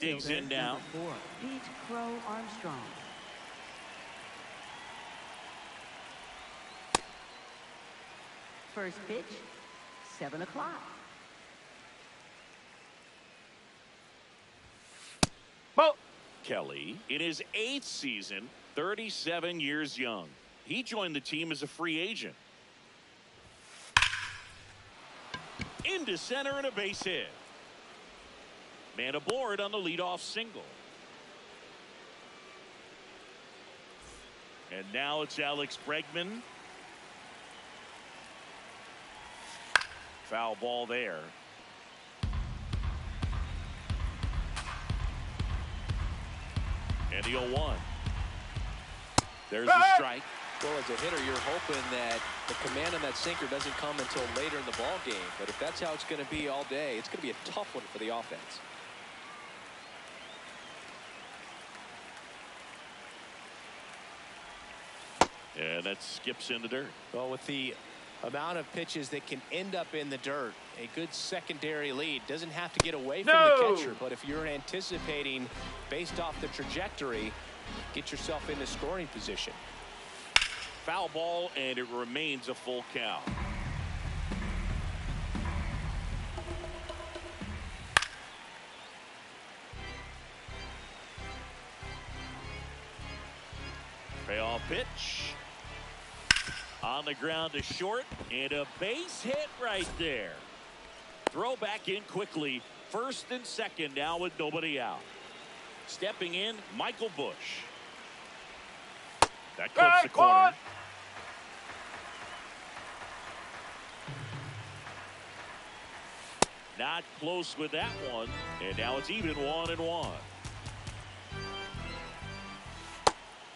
Digs in now. Number 4, Pete Crow Armstrong. First pitch, 7 o'clock. Kelly, in his 8th season, 37 years young. He joined the team as a free agent. Into center and a base hit. Man aboard on the leadoff single. And now it's Alex Bregman. Foul ball there. And the 0-1. There's the strike. Well, as a hitter, you're hoping that the command on that sinker doesn't come until later in the ball game. But if that's how it's going to be all day, it's going to be a tough one for the offense. And that skips in the dirt. Well, with the amount of pitches that can end up in the dirt, a good secondary lead doesn't have to get away from the catcher. But if you're anticipating based off the trajectory, get yourself into scoring position. Foul ball, and it remains a full count. Payoff pitch. On the ground to short, and a base hit right there. Throw back in quickly. First and second now with nobody out. Stepping in, Michael Busch. That clips the corner. Not close with that one, and now it's even 1-1.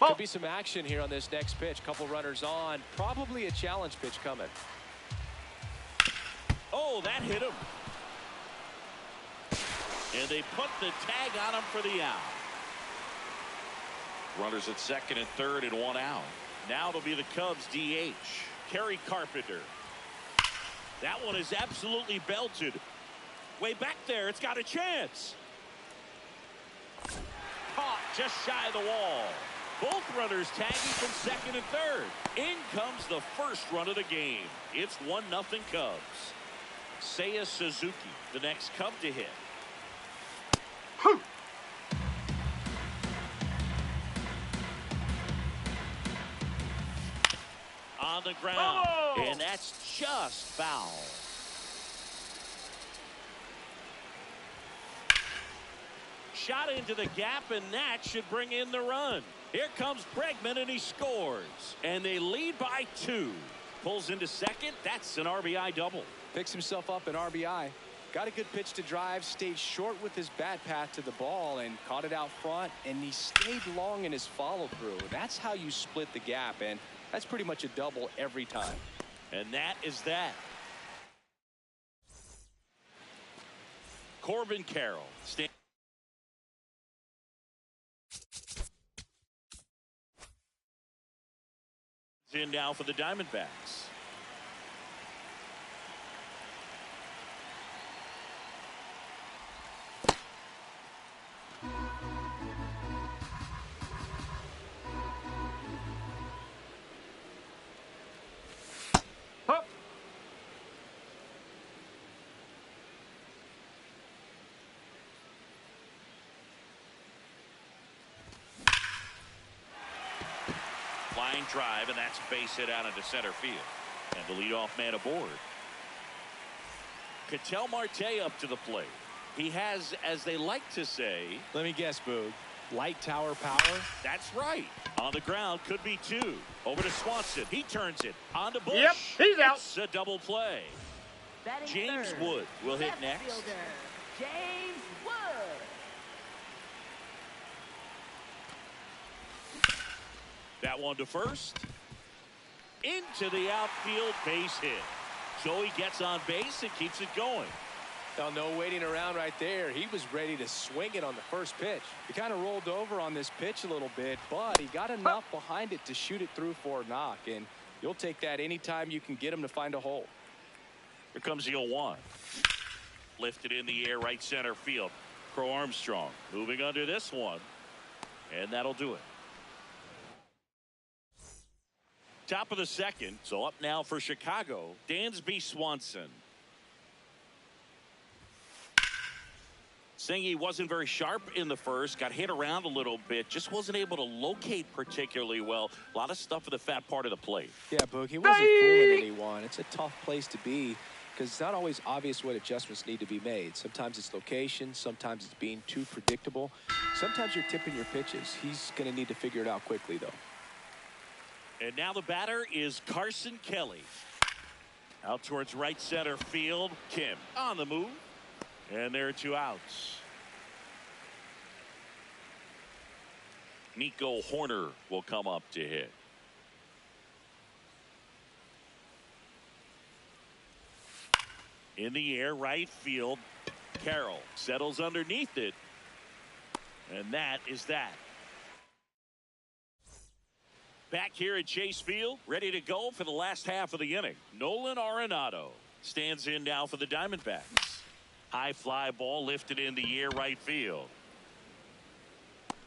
Could be some action here on this next pitch. Couple runners on. Probably a challenge pitch coming. Oh, that hit him. And they put the tag on him for the out. Runners at second and third and 1 out. Now it'll be the Cubs DH, Kerry Carpenter. That one is absolutely belted. Way back there, it's got a chance. Caught just shy of the wall. Both runners tagging from second and third. In comes the first run of the game. It's 1-0 Cubs. Seiya Suzuki, the next Cub to hit. On the ground, and that's just foul. Shot into the gap, and that should bring in the run. Here comes Bregman, and he scores. And they lead by 2. Pulls into second. That's an RBI double. Picks himself up an RBI. Got a good pitch to drive, stayed short with his bat path to the ball and caught it out front, and he stayed long in his follow through. That's how you split the gap, and that's pretty much a double every time. And that is that. Corbin Carroll in now for the Diamondbacks. Line drive, and that's base hit out into center field. And the leadoff man aboard. Ketel Marte up to the plate. He has, as they like to say, let me guess, Boog, light tower power. That's right. On the ground, could be 2. Over to Swanson. He turns it on to Busch. Yep, he's out. It's a double play. Batting James third, Wood will hit left next. fielder, James Wood. That one to first. Into the outfield, base hit. Joey gets on base and keeps it going. Now, no waiting around right there. He was ready to swing it on the first pitch. He kind of rolled over on this pitch a little bit, but he got enough behind it to shoot it through for a knock. And you'll take that anytime you can get him to find a hole. Here comes the 0-1. Lifted in the air, right center field. Crow Armstrong moving under this one, and that'll do it. Top of the second, so up now for Chicago, Dansby Swanson. Singy wasn't very sharp in the first, got hit around a little bit, just wasn't able to locate particularly well. A lot of stuff for the fat part of the plate. Yeah, Boog, he wasn't fooling anyone. It's a tough place to be because it's not always obvious what adjustments need to be made. Sometimes it's location, sometimes it's being too predictable. Sometimes you're tipping your pitches. He's going to need to figure it out quickly, though. And now the batter is Carson Kelly. Out towards right center field. Kim on the move. And there are 2 outs. Nico Horner will come up to hit. In the air, right field. Carroll settles underneath it. And that is that. Back here at Chase Field, ready to go for the last half of the inning. Nolan Arenado stands in now for the Diamondbacks. High fly ball lifted in the air, right field.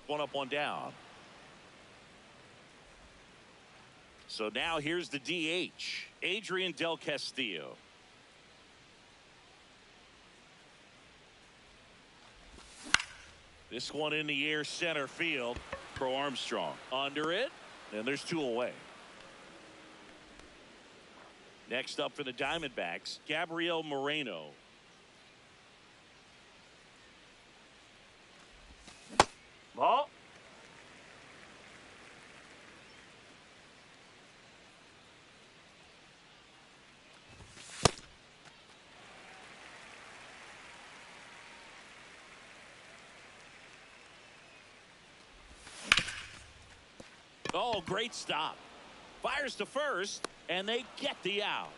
1 up, 1 down. So now here's the DH, Adrian Del Castillo. This one in the air, center field. Crow Armstrong under it, and there's 2 away. Next up for the Diamondbacks, Gabriel Moreno. Ball. Oh, great stop. Fires to first, and they get the out.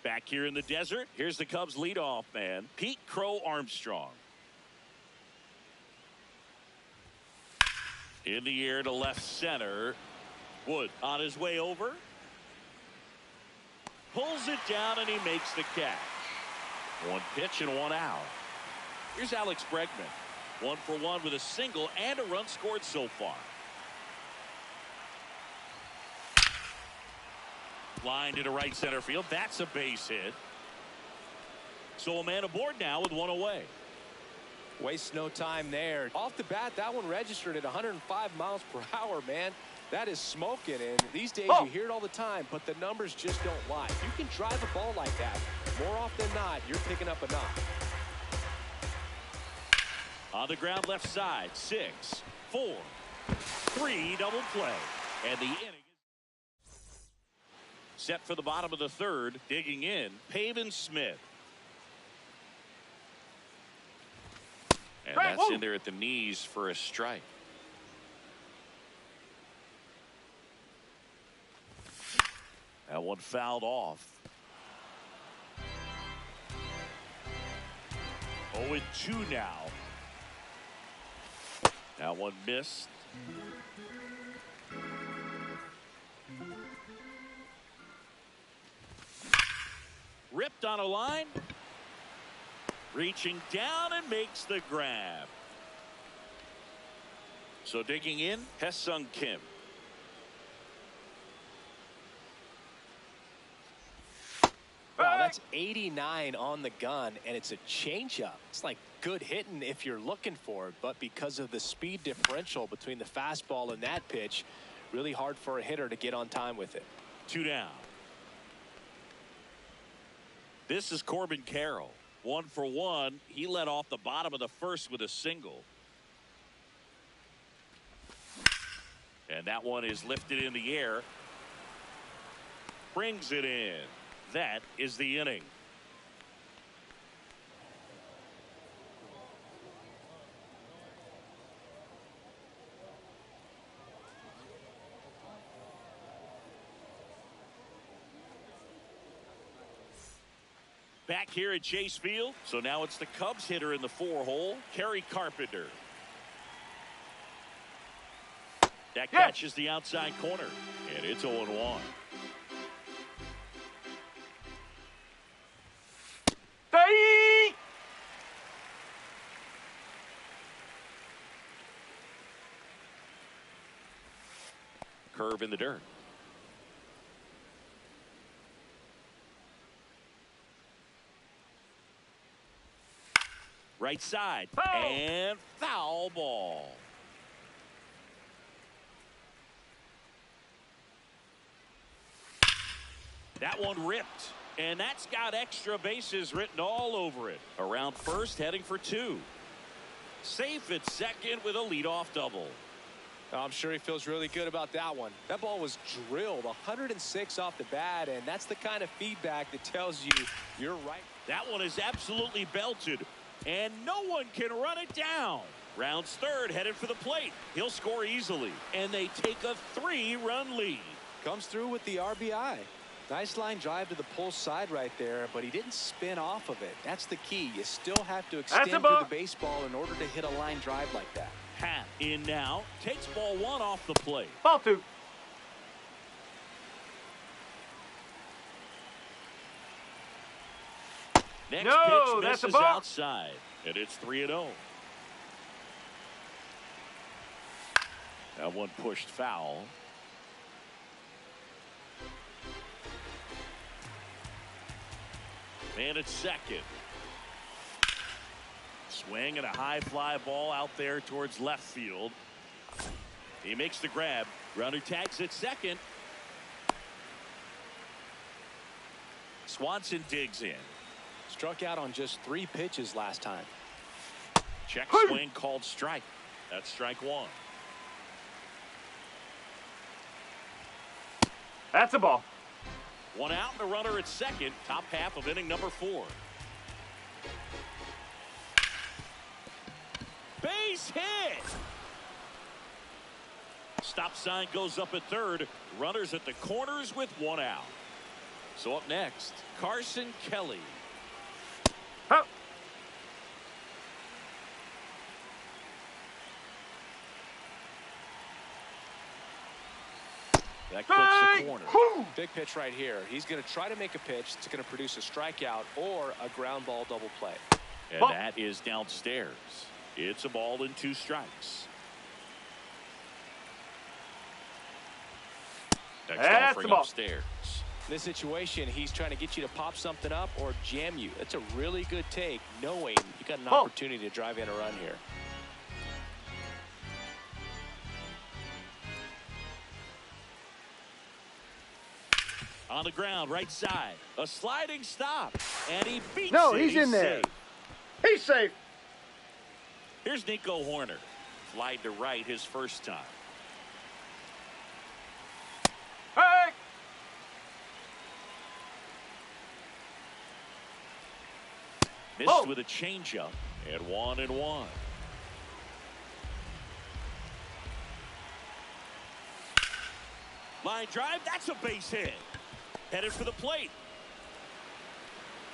Back here in the desert, here's the Cubs leadoff man, Pete Crow Armstrong. In the air to left center. Wood on his way over. Pulls it down, and he makes the catch. 1 pitch and 1 out. Here's Alex Bregman. 1 for 1 with a single and a run scored so far. Line to right center field. That's a base hit. So a man aboard now with 1 away. Waste no time there. Off the bat, that one registered at 105 miles per hour, man. That is smoking, and these days you hear it all the time, but the numbers just don't lie. If you can drive a ball like that, more often than not, you're picking up a knock. On the ground left side, 6, 4, 3 double play. And the inning is set for the bottom of the third. Digging in, Pavin Smith. And that's in there at the knees for a strike. That one fouled off. 0-2 now. That one missed. Ripped on a line. Reaching down and makes the grab. So digging in, Hesung Kim. Wow, that's 89 on the gun, and it's a changeup. It's like good hitting if you're looking for it, but because of the speed differential between the fastball and that pitch, really hard for a hitter to get on time with it. 2 down. This is Corbin Carroll. 1 for 1. He led off the bottom of the first with a single. And that one is lifted in the air. Brings it in. That is the inning. Back here at Chase Field. So now it's the Cubs hitter in the 4-hole, Kerry Carpenter. That catches the outside corner, and it's 0-1. curve in the dirt. Right side. Foul. And foul ball. That one ripped. And that's got extra bases written all over it. Around first, heading for 2. Safe at second with a leadoff double. I'm sure he feels really good about that one. That ball was drilled 106 off the bat, and that's the kind of feedback that tells you you're right. That one is absolutely belted, and no one can run it down. Rounds third, headed for the plate. He'll score easily, and they take a 3-run lead. Comes through with the RBI. Nice line drive to the pull side right there, but he didn't spin off of it. That's the key. You still have to extend through the baseball in order to hit a line drive like that. Hat in now. Takes ball 1 off the plate. Ball 2. Next No, pitch that's a misses ball. outside, and it's 3-0. That one pushed foul. Man at second. Swing and a high fly ball out there towards left field. He makes the grab. Runner tags at second. Swanson digs in. Struck out on just 3 pitches last time. Check swing called strike. That's strike 1. That's a ball. 1 out and a runner at second. Top half of inning number 4. Base hit. Stop sign goes up at third. Runners at the corners with 1 out. So up next, Carson Kelly. Huh. That clips the corner. Big pitch right here. He's going to try to make a pitch that's going to produce a strikeout or a ground ball double play. And that is downstairs. It's a ball and 2 strikes. Next That's offering the ball. upstairs. In this situation, he's trying to get you to pop something up or jam you. That's a really good take, knowing you got an opportunity to drive in a run here. On the ground, right side. A sliding stop. And he beats No, it. he's in there. Safe. He's safe. Here's Nico Horner. Flied to right his first time. Hey. Missed with a changeup. And 1-1. Line drive. That's a base hit. Headed for the plate.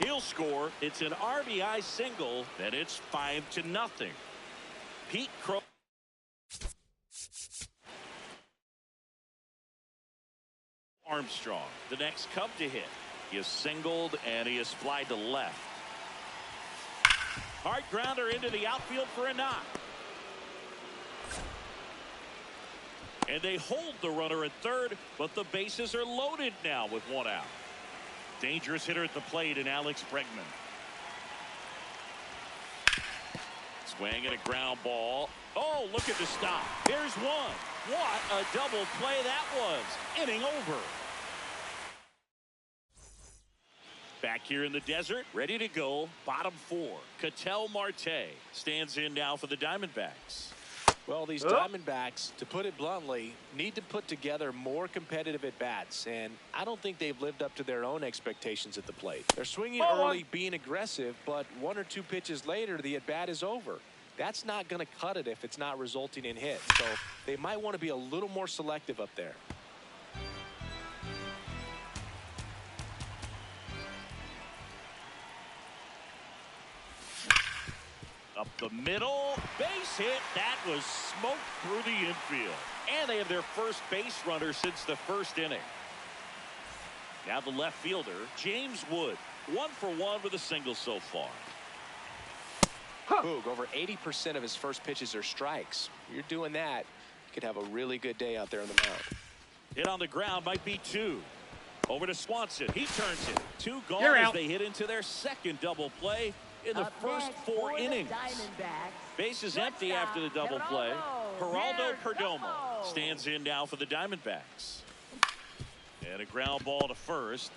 He'll score. It's an RBI single. Then it's 5-0. Pete Crow. Armstrong, the next Cub to hit. He is singled and he is flied to left. Hard grounder into the outfield for a knock. And they hold the runner at third, but the bases are loaded now with 1 out. Dangerous hitter at the plate in Alex Bregman. Swing and a ground ball. Oh, look at the stop. Here's one. What a double play that was. Inning over. Back here in the desert, ready to go. Bottom 4. Ketel Marte stands in now for the Diamondbacks. Well, these Diamondbacks, to put it bluntly, need to put together more competitive at-bats, and I don't think they've lived up to their own expectations at the plate. They're swinging early, being aggressive, but 1 or 2 pitches later, the at-bat is over. That's not going to cut it if it's not resulting in hits, so they might want to be a little more selective up there. Up the middle, base hit. That was smoked through the infield. And they have their first base runner since the first inning. Now the left fielder, James Wood. 1 for 1 with a single so far. Boog, over 80% of his first pitches are strikes. You're doing that, you could have a really good day out there on the mound. Hit on the ground, might be 2. Over to Swanson. He turns it. 2 gone You're as out. they hit into their second double play in the Up first next 4 for the innings. Diamondbacks. Base is empty after the double play. Geraldo Perdomo stands in now for the Diamondbacks. And a ground ball to first.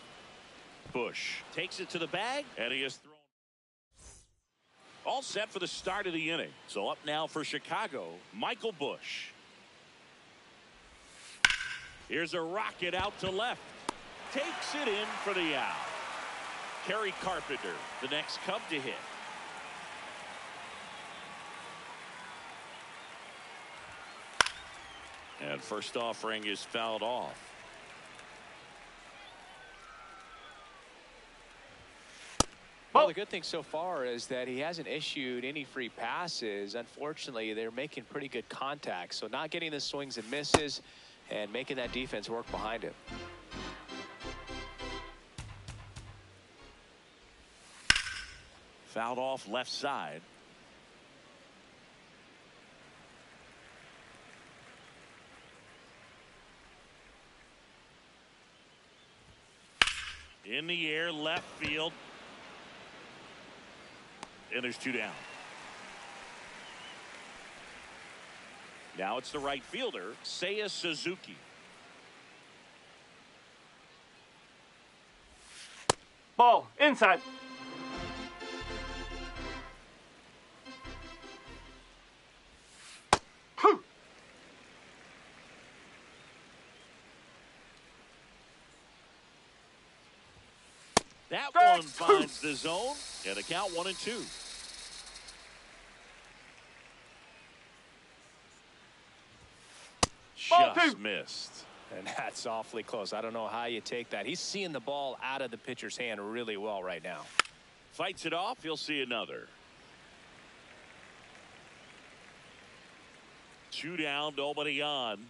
Bush takes it to the bag, and he is thrown. All set for the start of the inning. So up now for Chicago, Michael Bush. Here's a rocket out to left. Takes it in for the out. Kerry Carpenter, the next Cub to hit. And first offering is fouled off. Well, the good thing so far is that he hasn't issued any free passes. Unfortunately, they're making pretty good contact. So not getting the swings and misses and making that defense work behind him. Fouled off left side. In the air, left field. And there's 2 down. Now it's the right fielder, Seiya Suzuki. Ball. Inside. Whew. That one finds the zone, and a count 1-2. Ball Just 2. missed. And that's awfully close. I don't know how you take that. He's seeing the ball out of the pitcher's hand really well right now. Fights it off. He'll see another. 2 down, nobody on.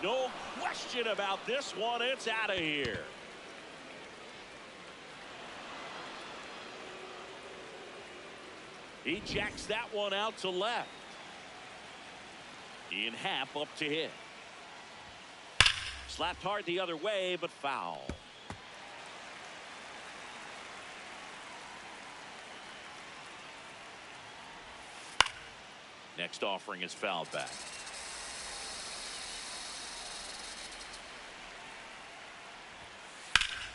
No question about this one. It's out of here. He jacks that one out to left. Ian Happ up to hit. Slapped hard the other way, but foul. Next offering is fouled back.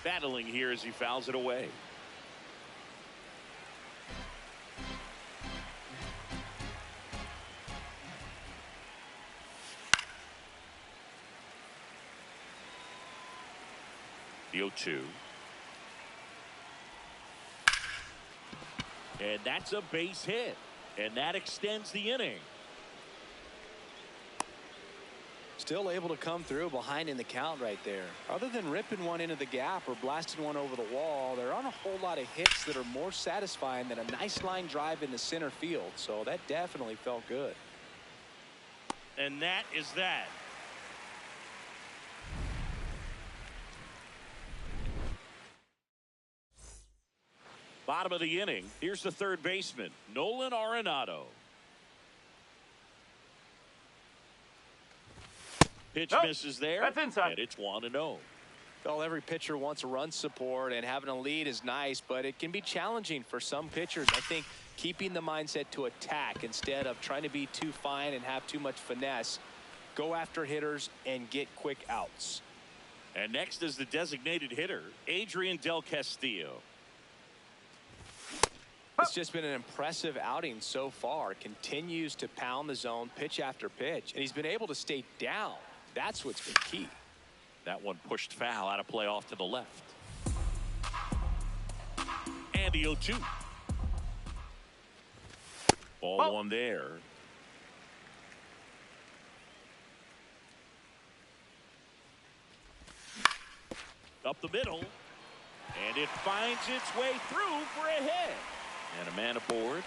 Battling here as he fouls it away. The 0-2. And that's a base hit. And that extends the inning. Still able to come through behind in the count right there. Other than ripping one into the gap or blasting one over the wall, there aren't a whole lot of hits that are more satisfying than a nice line drive into center field. So that definitely felt good. And that is that. Bottom of the inning. Here's the third baseman, Nolan Arenado. Pitch Nope. misses there. That's inside. And it's 1-0. Well, every pitcher wants run support, and having a lead is nice, but it can be challenging for some pitchers. I think keeping the mindset to attack instead of trying to be too fine and have too much finesse, go after hitters and get quick outs. And next is the designated hitter, Adrian Del Castillo. It's just been an impressive outing so far. Continues to pound the zone pitch after pitch, and he's been able to stay down. That's what's been key. That one pushed foul out of play off to the left. And the 0-2. Ball 1 there. Up the middle. And it finds its way through for a hit. And a man aboard.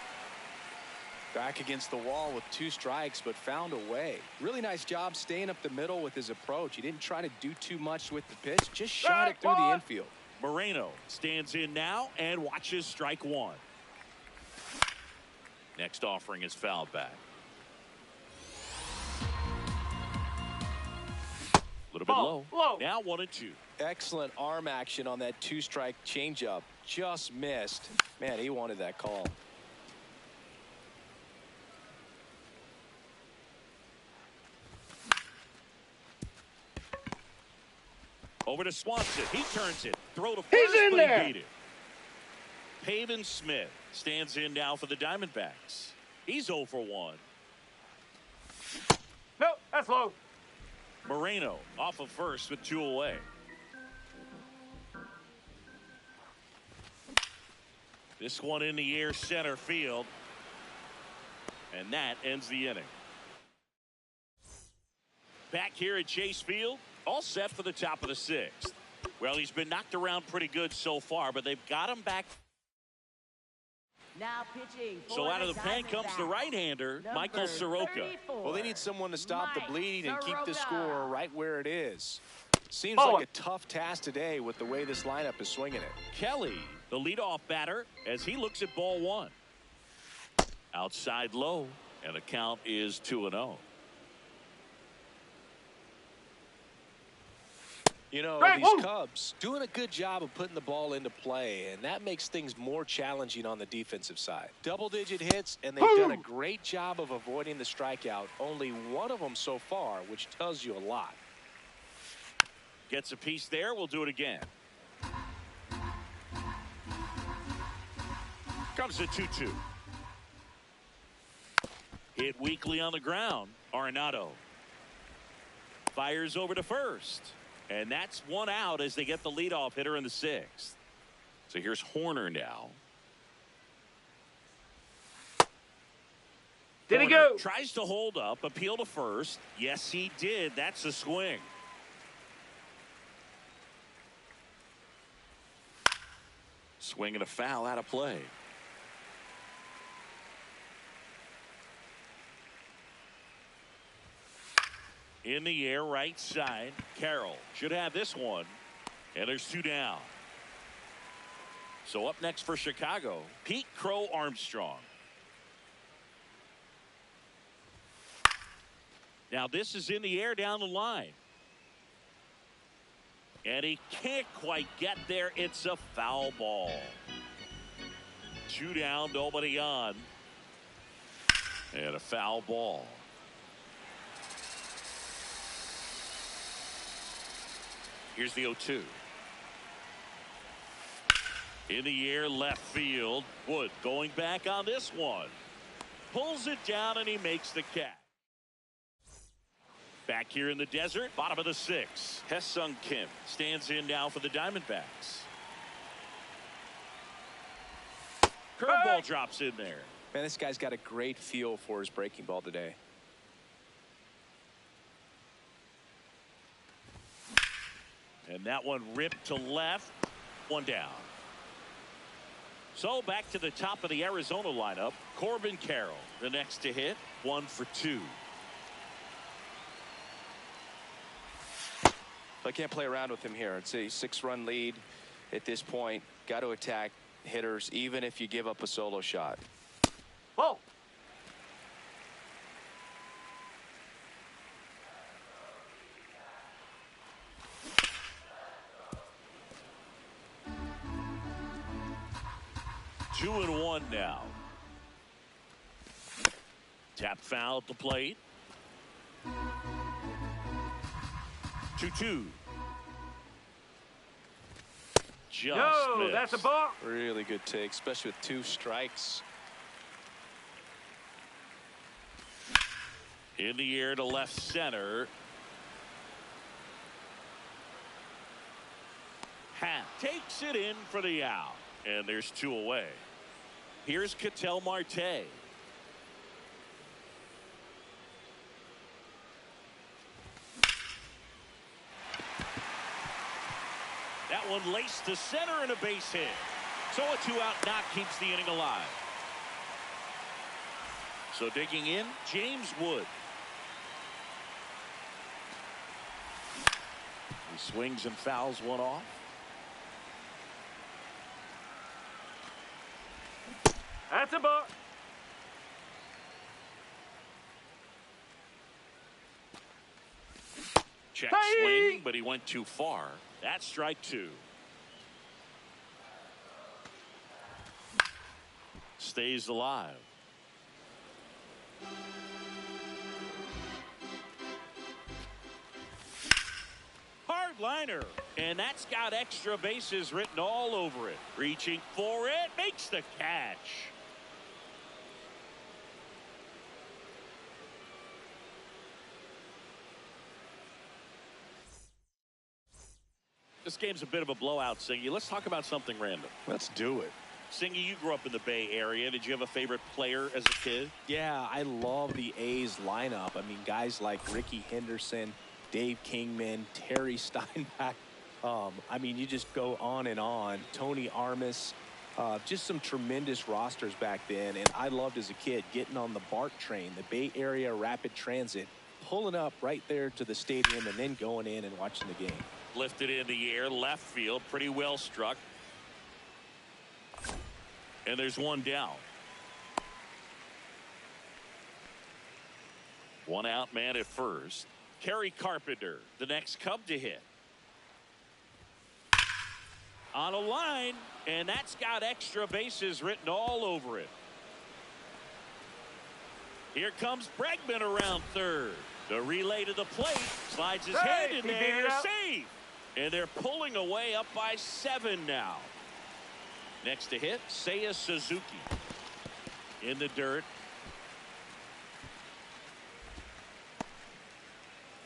Back against the wall with 2 strikes, but found a way. Really nice job staying up the middle with his approach. He didn't try to do too much with the pitch, just shot it through the infield. Moreno stands in now and watches strike 1. Next offering is fouled back. A little bit Ball, low. low. Now 1-2. Excellent arm action on that two-strike changeup. Just missed. Man, he wanted that call. Over to Swanson. He turns it. Throw to first, He's in but there. he beat it. Pavin Smith stands in now for the Diamondbacks. He's 0 for 1. Nope, that's low. Moreno off of first with 2 away. This one in the air center field. And that ends the inning. Back here at Chase Field, all set for the top of the 6th. Well, he's been knocked around pretty good so far, but they've got him back. Now pitching. So out of the pen comes the right-hander, Michael Soroka. Well, they need someone to stop the bleeding and keep the Soroka. score right where it is. Seems Ball. like a tough task today with the way this lineup is swinging it. Kelly, the leadoff batter, as he looks at ball 1. Outside low, and the count is 2-0. You know, Right, these woo. Cubs doing a good job of putting the ball into play, and that makes things more challenging on the defensive side. Double-digit hits, and they've done a great job of avoiding the strikeout. Only one of them so far, which tells you a lot. Gets a piece there. We'll do it again. Comes the 2-2. Hit weakly on the ground. Arenado fires over to first. And that's 1 out as they get the leadoff hitter in the 6th. So here's Horner now. Did he Horner go? tries to hold up, appeal to first. Yes, he did. That's a swing. Swing and a foul out of play. In the air, right side. Carroll should have this one. And there's 2 down. So up next for Chicago, Pete Crow Armstrong. Now this is in the air down the line. And he can't quite get there. It's a foul ball. 2 down, nobody on. And a foul ball. Here's the 0-2. In the air, left field. Wood going back on this one. Pulls it down and he makes the catch. Back here in the desert, bottom of the 6th. Hesung Kim stands in now for the Diamondbacks. Curveball drops in there. Man, this guy's got a great feel for his breaking ball today. And that one ripped to left. 1 down. So back to the top of the Arizona lineup. Corbin Carroll, the next to hit. 1 for 2. I can't play around with him here. It's a 6-run lead at this point. Got to attack hitters even if you give up a solo shot. Ball. Two and 1 now. Tap foul at the plate. 2-2. Just No, missed. that's a ball. Really good take, especially with 2 strikes. In the air to left center. Happ takes it in for the out. And there's 2 away. Here's Ketel Marte. That one laced to center and a base hit. So a 2-out knock keeps the inning alive. So digging in, James Wood. He swings and fouls one off. That's a ball. Check Hey! swing, but he went too far. That's strike two. Stays alive. Hard liner, and that's got extra bases written all over it. Reaching for it, makes the catch. This game's a bit of a blowout, Singy. Let's talk about something random. Let's do it. Singy, you grew up in the Bay Area. Did you have a favorite player as a kid? Yeah, I love the A's lineup. I mean, guys like Ricky Henderson, Dave Kingman, Terry Steinbach. I mean, you just go on and on. Tony Armas, just some tremendous rosters back then. And I loved as a kid getting on the BART train, the Bay Area Rapid Transit, pulling up right there to the stadium and then going in and watching the game. Lifted in the air, left field, pretty well struck. And there's one down. One out man at first. Kerry Carpenter, the next Cub to hit. On a line, and that's got extra bases written all over it. Here comes Bregman around third. The relay to the plate, slides his head in he beat there, it out. safe. And they're pulling away up by 7 now. Next to hit, Seiya Suzuki. In the dirt.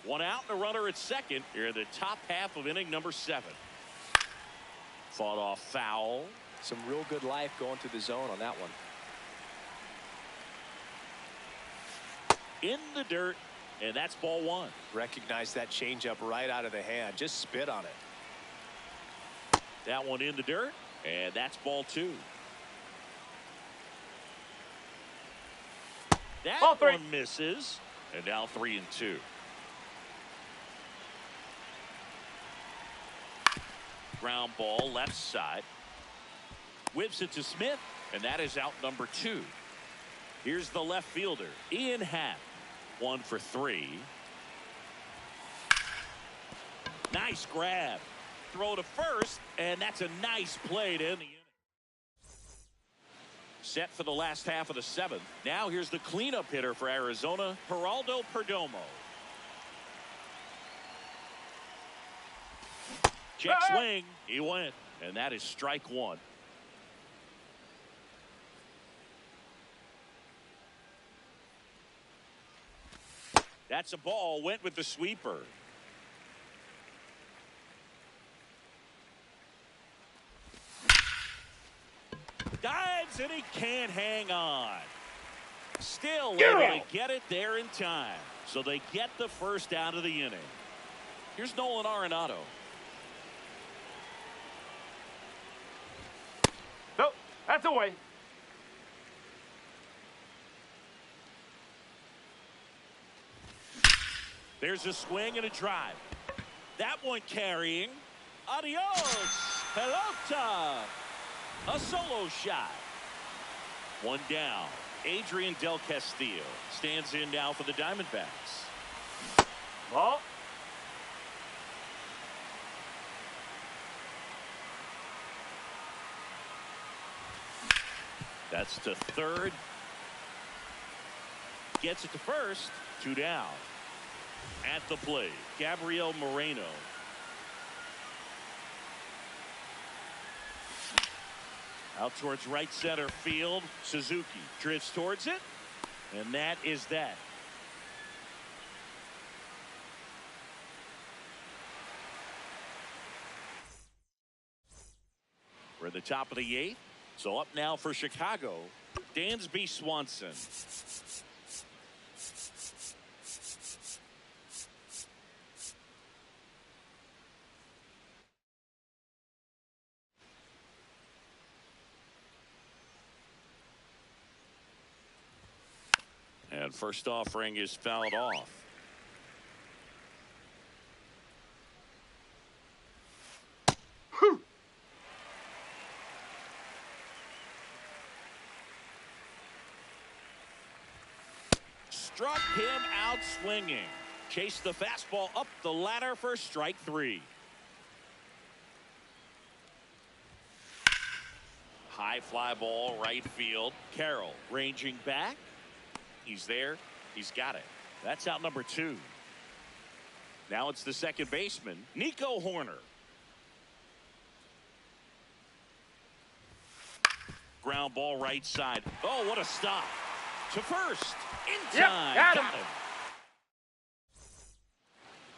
One out and a runner at second here in the top half of inning number 7. Fought off foul. Some real good life going to the zone on that one. In the dirt, and that's ball 1. Recognize that changeup right out of the hand. Just spit on it. That one in the dirt, and that's ball 2. That Ball 3. one misses, and now 3-2. Ground ball left side. Whips it to Smith, and that is out number 2. Here's the left fielder, Ian Happ. 1 for 3. Nice grab. Throw to first, and that's a nice play to end the inning. Set for the last half of the 7th. Now here's the cleanup hitter for Arizona, Geraldo Perdomo. Check swing. He went, and that is strike 1. That's a ball. Went with the sweeper. Dives, and he can't hang on. Still able to get it there in time. So they get the first out of the inning. Here's Nolan Arenado. Nope, that's away. There's a swing and a drive. That one carrying. Adios, pelota. A solo shot. One down. Adrian Del Castillo stands in now for the Diamondbacks. Ball. That's to third. Gets it to first. 2 down. At the plate, Gabriel Moreno. Out towards right center field. Suzuki drifts towards it, and that is that. We're at the top of the 8th. So up now for Chicago, Dansby Swanson. And first offering is fouled off. Struck him out swinging. Chase the fastball up the ladder for strike 3. High fly ball right field. Carroll ranging back. He's there. He's got it. That's out number 2. Now it's the second baseman, Nico Hoerner. Ground ball right side. Oh, what a stop. To first. In time. Got him.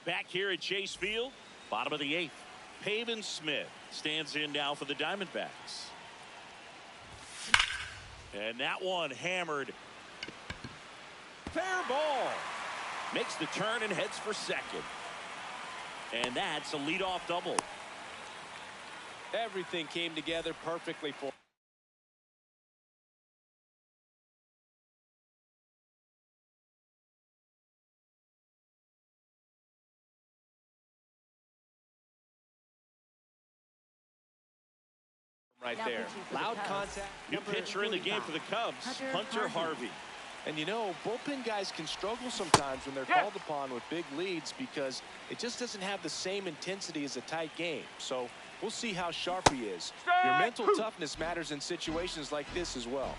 Back here at Chase Field, bottom of the 8th. Pavin Smith stands in now for the Diamondbacks. And that one hammered. Fair ball. Makes the turn and heads for second. And that's a leadoff double. Everything came together perfectly for right Now there. pitching for the Loud Cubs, contact. New number pitcher in the game 45, for the Cubs, Hunter Hunter Harvey. And you know, bullpen guys can struggle sometimes when they're called upon with big leads because it just doesn't have the same intensity as a tight game. So we'll see how sharp he is. Your mental toughness matters in situations like this as well.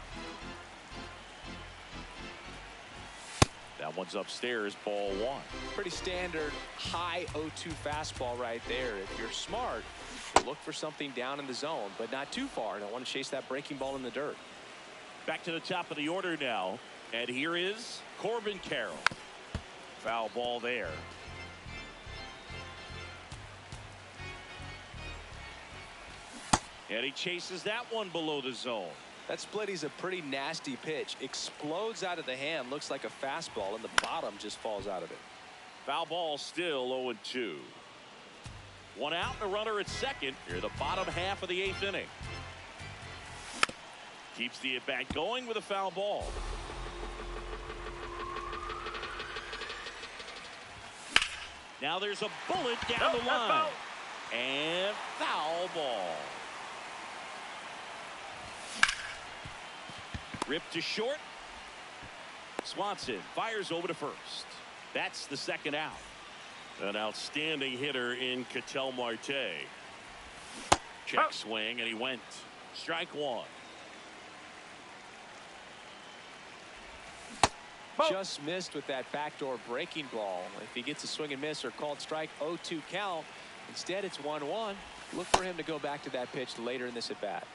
That one's upstairs, ball 1. Pretty standard high 0-2 fastball right there. If you're smart, look for something down in the zone, but not too far. Don't want to chase that breaking ball in the dirt. Back to the top of the order now. And here is Corbin Carroll. Foul ball there. And he chases that one below the zone. That splitty's a pretty nasty pitch. Explodes out of the hand. Looks like a fastball, and the bottom just falls out of it. Foul ball still 0-2. One out and a runner at second. Here the bottom half of the 8th inning. Keeps the at-bat going with a foul ball. Now there's a bullet down the line. Foul. And foul ball. Ripped to short. Swanson fires over to first. That's the second out. An outstanding hitter in Ketel Marte. Check swing, and he went. Strike 1. Just missed with that backdoor breaking ball. If he gets a swing and miss or called strike, 0-2 count. Instead, it's 1-1. Look for him to go back to that pitch later in this at bat.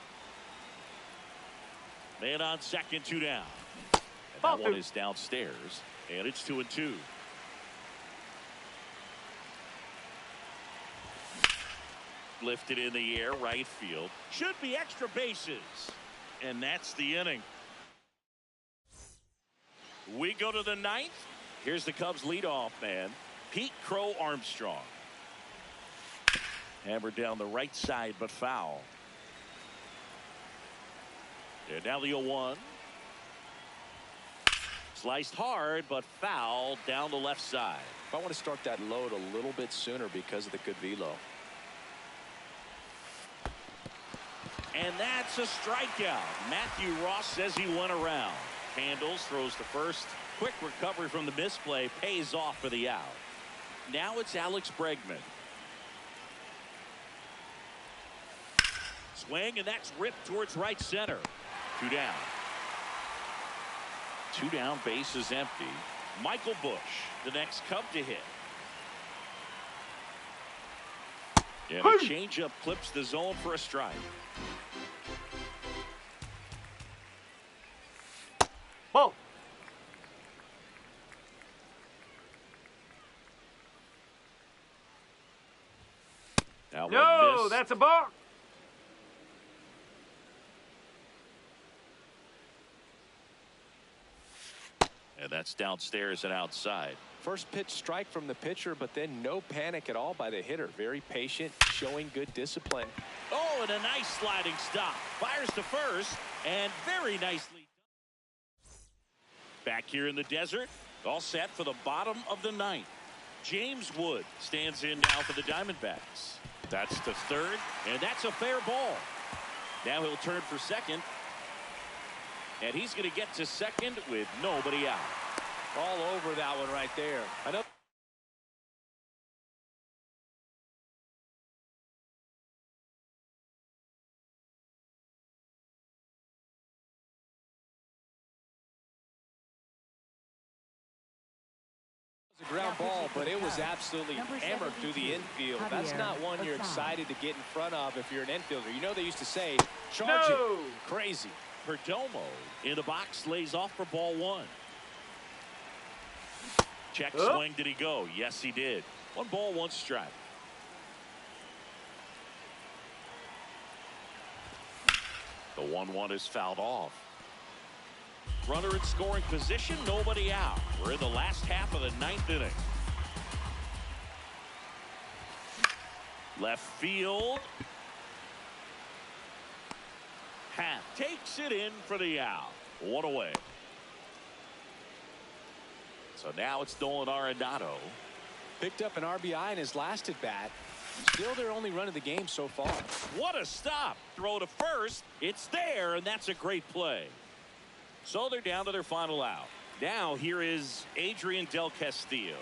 Man on second, 2 down. And that one is downstairs, and it's 2-2. Lifted in the air, right field. Should be extra bases. And that's the inning. We go to the 9th. Here's the Cubs leadoff man, Pete Crow Armstrong. Hammered down the right side, but foul. And now the 0-1. Sliced hard, but foul down the left side. I want to start that load a little bit sooner because of the good velo. And that's a strikeout. Matthew Ross says he went around. Handles, throws to first. Quick recovery from the misplay, pays off for the out. Now it's Alex Bregman. Swing, and that's ripped towards right center. 2 down. 2 down, base is empty. Michael Busch, the next Cub to hit. And a changeup clips the zone for a strike. Ball. Now No, that's a ball. And that's downstairs and outside. First pitch strike from the pitcher, but then no panic at all by the hitter. Very patient, showing good discipline. Oh, and a nice sliding stop. Fires to first, and very nicely. Back here in the desert, all set for the bottom of the 9th. James Wood stands in now for the Diamondbacks. That's to third, and that's a fair ball. Now he'll turn for second. And he's going to get to second with nobody out. All over that one right there. Ground Now ball, pitching but it for was Cubs, absolutely number hammered through the 72, infield. That's Javier not one you're Bassam. excited to get in front of if you're an infielder. You know they used to say, charge No. it. Crazy. Perdomo in the box lays off for ball one. Check Oh. swing. Did he go? Yes, he did. 1 ball, 1 strike. The 1-1 is fouled off. Runner in scoring position, nobody out. We're in the last half of the 9th inning. Left field. Happ takes it in for the out. 1 away. So now it's Nolan Arenado. Picked up an RBI in his last at bat. Still their only run of the game so far. What a stop. Throw to first. It's there, and that's a great play. So they're down to their final out. Now here is Adrian Del Castillo.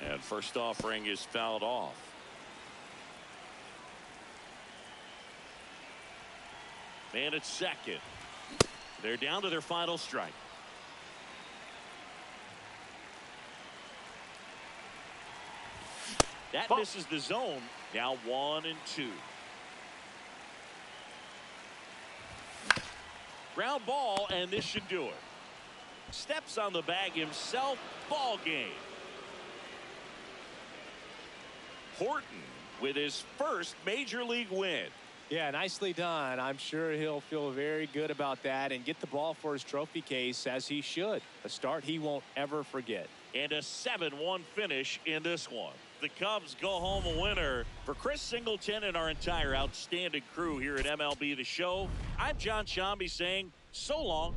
And first offering is fouled off. Man at second. They're down to their final strike. That Ball. misses the zone. Now 1-2. Ground ball, and this should do it. Steps on the bag himself. Ball game. Horton with his first major league win. Yeah, nicely done. I'm sure he'll feel very good about that and get the ball for his trophy case, as he should. A start he won't ever forget. And a 7-1 finish in this one. The Cubs go home a winner. For Chris Singleton and our entire outstanding crew here at MLB The Show, I'm John Shambi saying so long.